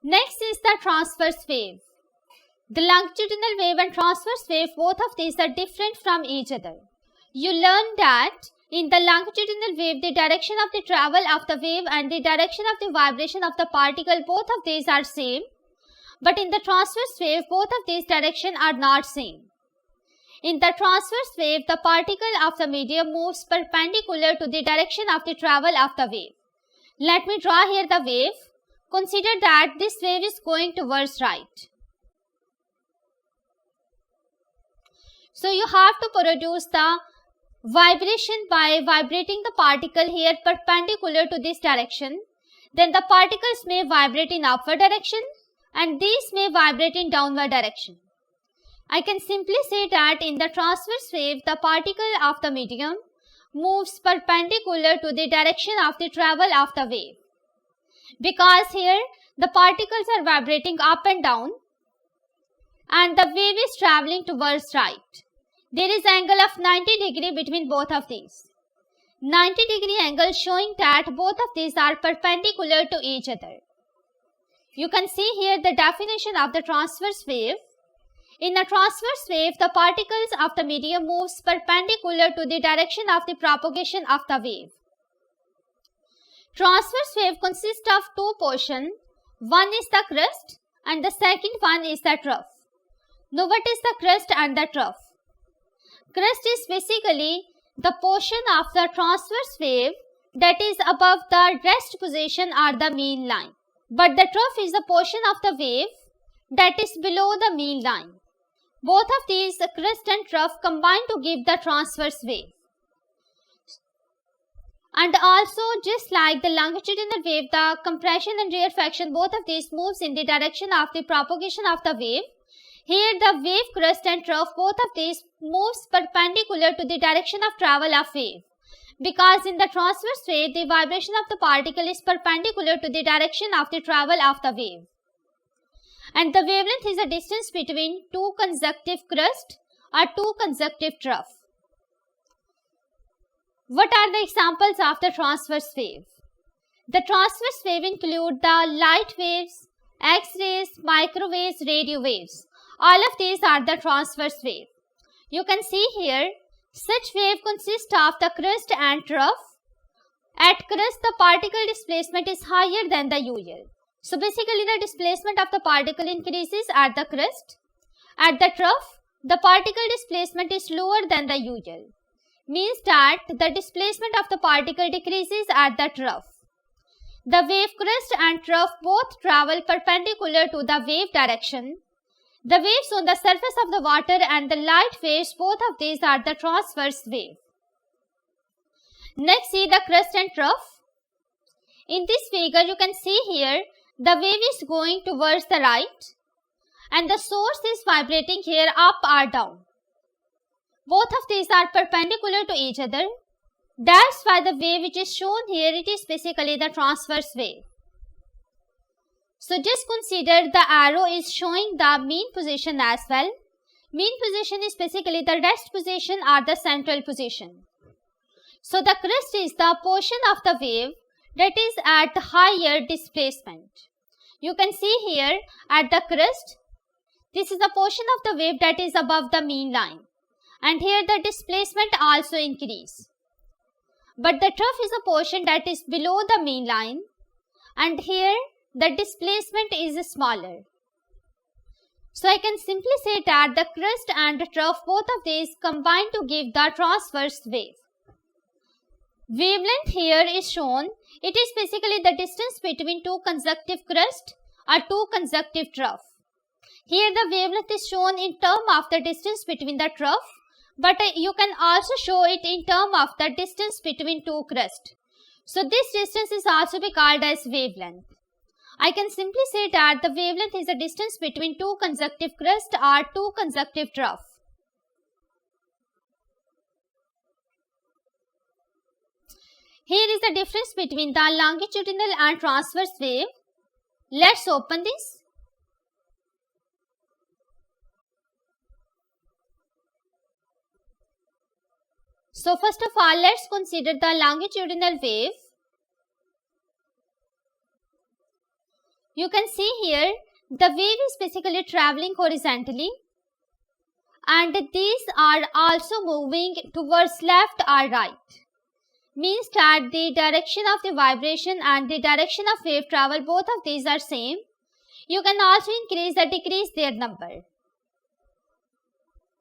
Next is the transverse wave. The longitudinal wave and transverse wave, both of these are different from each other. You learned that in the longitudinal wave, the direction of the travel of the wave and the direction of the vibration of the particle, both of these are same. But in the transverse wave, both of these directions are not same. In the transverse wave, the particle of the medium moves perpendicular to the direction of the travel of the wave. Let me draw here the wave. Consider that this wave is going towards right. So you have to produce the vibration by vibrating the particle here perpendicular to this direction. Then the particles may vibrate in upward direction and these may vibrate in downward direction. I can simply say that in the transverse wave, the particle of the medium moves perpendicular to the direction of the travel of the wave. Because here the particles are vibrating up and down and the wave is traveling towards right. There is angle of 90 degree between both of these. 90 degree angle showing that both of these are perpendicular to each other. You can see here the definition of the transverse wave. In a transverse wave, the particles of the medium moves perpendicular to the direction of the propagation of the wave. Transverse wave consists of two portions. One is the crest and the second one is the trough. Now what is the crest and the trough? Crest is basically the portion of the transverse wave that is above the rest position or the mean line. But the trough is the portion of the wave that is below the mean line. Both of these, crest and trough, combine to give the transverse wave. And also, just like the longitudinal wave, the compression and rarefaction, both of these moves in the direction of the propagation of the wave. Here the wave crest and trough, both of these moves perpendicular to the direction of travel of wave. Because in the transverse wave, the vibration of the particle is perpendicular to the direction of the travel of the wave. And the wavelength is the distance between two consecutive crests or two consecutive troughs. What are the examples of the transverse wave? The transverse wave include the light waves, X-rays, microwaves, radio waves. All of these are the transverse wave. You can see here, such wave consists of the crest and trough. At crest, the particle displacement is higher than the usual. So basically the displacement of the particle increases at the crest. At the trough, the particle displacement is lower than the usual. Means that the displacement of the particle decreases at the trough. The wave crest and trough both travel perpendicular to the wave direction. The waves on the surface of the water and the light waves, both of these are the transverse wave. Next, see the crest and trough. In this figure, you can see here, the wave is going towards the right and the source is vibrating here up or down. Both of these are perpendicular to each other. That's why the wave which is shown here, it is basically the transverse wave. So just consider the arrow is showing the mean position as well. Mean position is basically the rest position or the central position. So the crest is the portion of the wave that is at higher displacement. You can see here at the crest, this is the portion of the wave that is above the mean line. And here the displacement also increase. But the trough is a portion that is below the mean line. And here the displacement is smaller. So I can simply say that the crest and the trough, both of these combine to give the transverse wave. Wavelength here is shown. It is basically the distance between two consecutive crests or two consecutive troughs. Here the wavelength is shown in terms of the distance between the trough, but you can also show it in terms of the distance between two crests. So this distance is also be called as wavelength. I can simply say that the wavelength is the distance between two consecutive crests or two consecutive troughs. Here is the difference between the longitudinal and transverse wave. Let's open this. So first of all, let's consider the longitudinal wave. you can see here the wave is basically traveling horizontally, and these are also moving towards left or right. Means that the direction of the vibration and the direction of wave travel, both of these are same. You can also increase or decrease their number.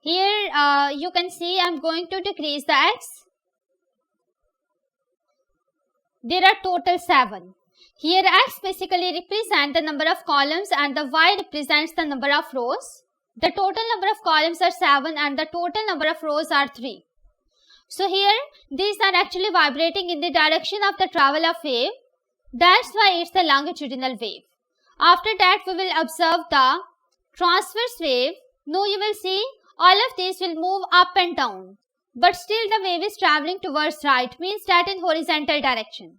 Here you can see I am going to decrease the x. There are total 7. Here x basically represents the number of columns and the y represents the number of rows. The total number of columns are 7 and the total number of rows are 3. So here these are actually vibrating in the direction of the travel of wave. That's why it's the longitudinal wave. After that we will observe the transverse wave. Now you will see all of these will move up and down. But still the wave is traveling towards right, means that in horizontal direction.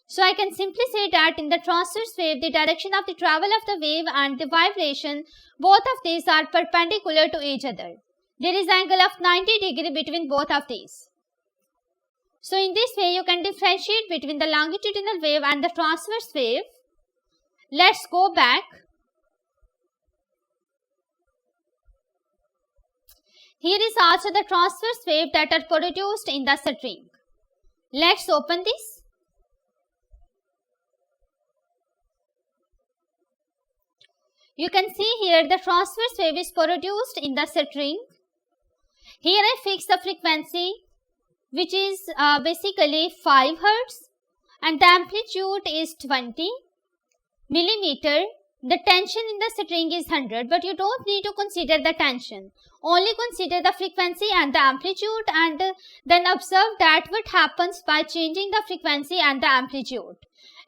So I can simply say that in the transverse wave, the direction of the travel of the wave and the vibration, both of these are perpendicular to each other. There is angle of 90 degrees between both of these. So in this way, you can differentiate between the longitudinal wave and the transverse wave. Let's go back. Here is also the transverse wave that are produced in the string. Let's open this. You can see here the transverse wave is produced in the string. Here I fix the frequency, which is basically 5 Hz, and the amplitude is 20 millimeter. The tension in the string is 100, but you don't need to consider the tension. Only consider the frequency and the amplitude, and then observe that what happens by changing the frequency and the amplitude.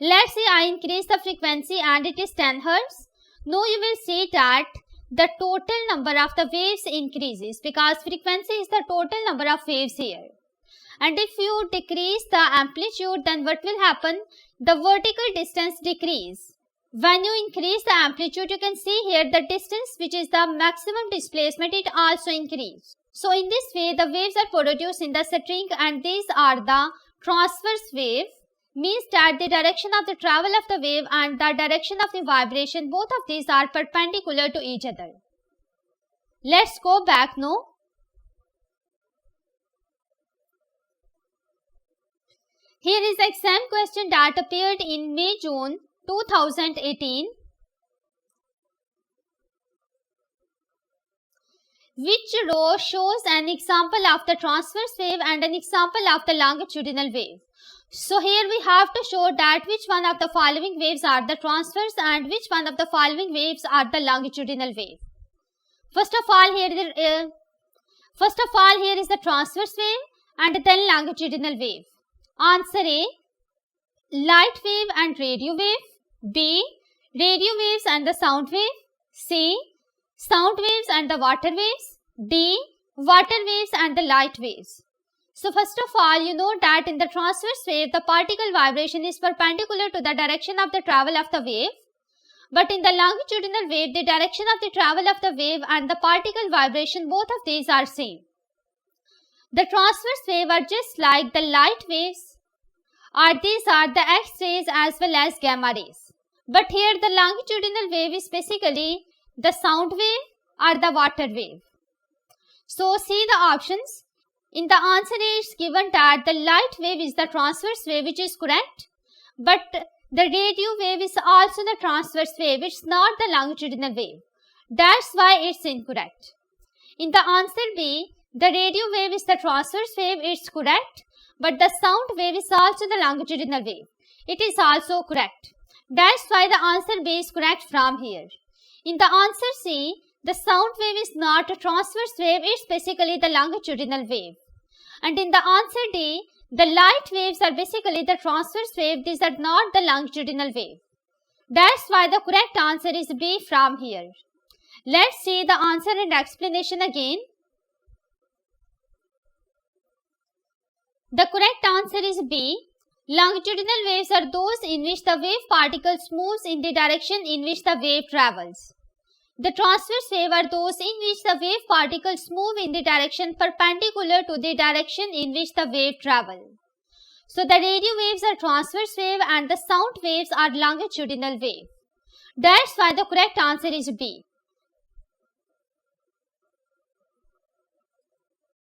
Let's say I increase the frequency and it is 10 Hz. Now you will see that the total number of the waves increases because frequency is the total number of waves here. And if you decrease the amplitude, then what will happen? The vertical distance decrease. When you increase the amplitude, you can see here the distance, which is the maximum displacement, it also increases. So in this way, the waves are produced in the string, and these are the transverse wave. Means that the direction of the travel of the wave and the direction of the vibration, both of these are perpendicular to each other. Let's go back now. Here is the exam question that appeared in May-June 2018. Which row shows an example of the transverse wave and an example of the longitudinal wave? So here we have to show that which one of the following waves are the transverse and which one of the following waves are the longitudinal wave. First of all here is the transverse wave and then longitudinal wave. Answer A, light wave and radio wave. B, radio waves and the sound wave. C, sound waves and the water waves. D, water waves and the light waves. So first of all, you know that in the transverse wave, the particle vibration is perpendicular to the direction of the travel of the wave. But in the longitudinal wave, the direction of the travel of the wave and the particle vibration, both of these are same. The transverse wave are just like the light waves, or these are the X-rays as well as gamma rays. But here the longitudinal wave is basically the sound wave or the water wave. So see the options. In the answer A, it's given that the light wave is the transverse wave, which is correct. But the radio wave is also the transverse wave. It's not the longitudinal wave. That's why it's incorrect. In the answer B, the radio wave is the transverse wave. It's correct. But the sound wave is also the longitudinal wave. It is also correct. That's why the answer B is correct from here. In the answer C, the sound wave is not a transverse wave. It's basically the longitudinal wave. And in the answer D, the light waves are basically the transverse wave. These are not the longitudinal wave. That's why the correct answer is B from here. Let's see the answer and explanation again. The correct answer is B. Longitudinal waves are those in which the wave particles moves in the direction in which the wave travels. The transverse wave are those in which the wave particles move in the direction perpendicular to the direction in which the wave travels. So the radio waves are transverse wave and the sound waves are longitudinal wave. That's why the correct answer is B.